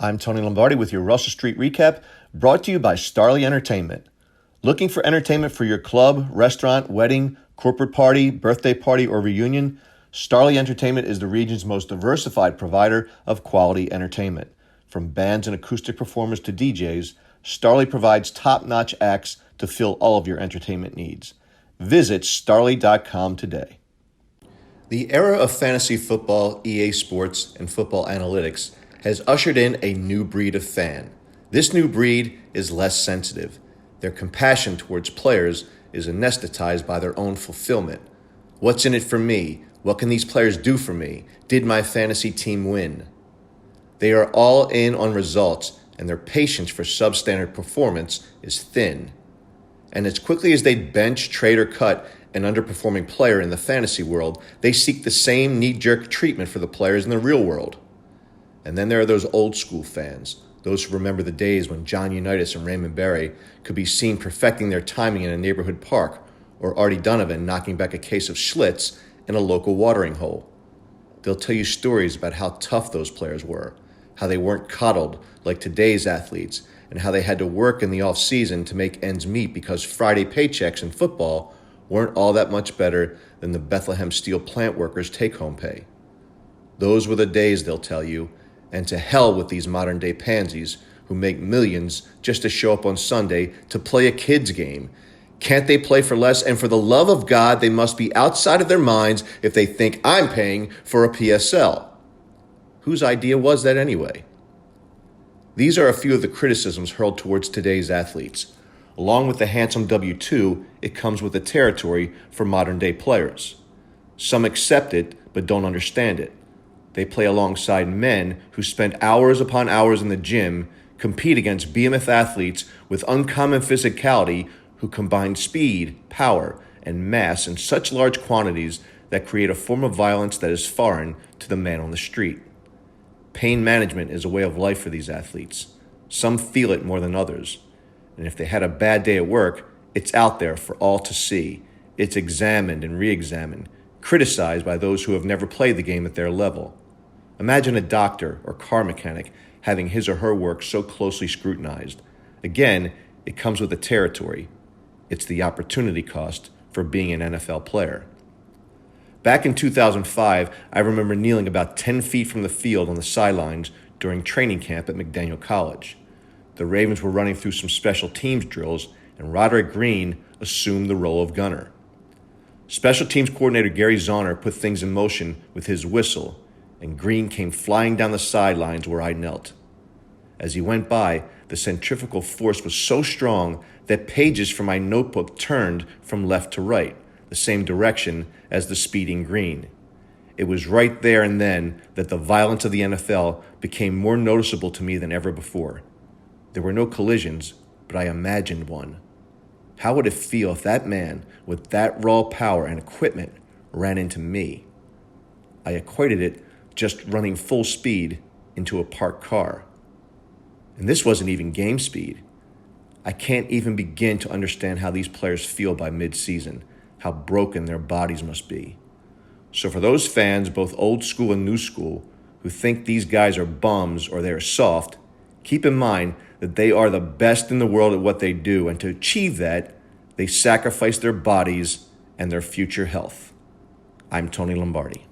I'm Tony Lombardi with your Russell Street Recap, brought to you by Starley Entertainment. Looking for entertainment for your club, restaurant, wedding, corporate party, birthday party, or reunion? Starley Entertainment is the region's most diversified provider of quality entertainment. From bands and acoustic performers to DJs, Starley provides top-notch acts to fill all of your entertainment needs. Visit starley.com today. The era of fantasy football, EA Sports, and football analytics has ushered in a new breed of fan. This new breed is less sensitive. Their compassion towards players is anesthetized by their own fulfillment. What's in it for me? What can these players do for me? Did my fantasy team win? They are all in on results, and their patience for substandard performance is thin. And as quickly as they bench, trade, or cut an underperforming player in the fantasy world, they seek the same knee-jerk treatment for the players in the real world. And then there are those old school fans, those who remember the days when John Unitas and Raymond Berry could be seen perfecting their timing in a neighborhood park, or Artie Donovan knocking back a case of Schlitz in a local watering hole. They'll tell you stories about how tough those players were, how they weren't coddled like today's athletes, and how they had to work in the off-season to make ends meet because Friday paychecks in football weren't all that much better than the Bethlehem Steel plant workers' take-home pay. Those were the days, they'll tell you, and to hell with these modern-day pansies who make millions just to show up on Sunday to play a kid's game. Can't they play for less? And for the love of God, they must be outside of their minds if they think I'm paying for a PSL. Whose idea was that anyway? These are a few of the criticisms hurled towards today's athletes. Along with the handsome W-2, it comes with the territory for modern-day players. Some accept it, but don't understand it. They play alongside men who spend hours upon hours in the gym, compete against behemoth athletes with uncommon physicality who combine speed, power, and mass in such large quantities that create a form of violence that is foreign to the man on the street. Pain management is a way of life for these athletes. Some feel it more than others. And if they had a bad day at work, it's out there for all to see. It's examined and re-examined, criticized by those who have never played the game at their level. Imagine a doctor or car mechanic having his or her work so closely scrutinized. Again, it comes with the territory. It's the opportunity cost for being an NFL player. Back in 2005, I remember kneeling about 10 feet from the field on the sidelines during training camp at McDaniel College. The Ravens were running through some special teams drills, and Roderick Green assumed the role of gunner. Special teams coordinator Gary Zahner put things in motion with his whistle, and Green came flying down the sidelines where I knelt. As he went by, the centrifugal force was so strong that pages from my notebook turned from left to right, the same direction as the speeding Green. It was right there and then that the violence of the NFL became more noticeable to me than ever before. There were no collisions, but I imagined one. How would it feel if that man with that raw power and equipment ran into me? I equated it just running full speed into a parked car. And this wasn't even game speed. I can't even begin to understand how these players feel by mid-season, how broken their bodies must be. So for those fans, both old school and new school, who think these guys are bums or they are soft, keep in mind that they are the best in the world at what they do, and to achieve that, they sacrifice their bodies and their future health. I'm Tony Lombardi.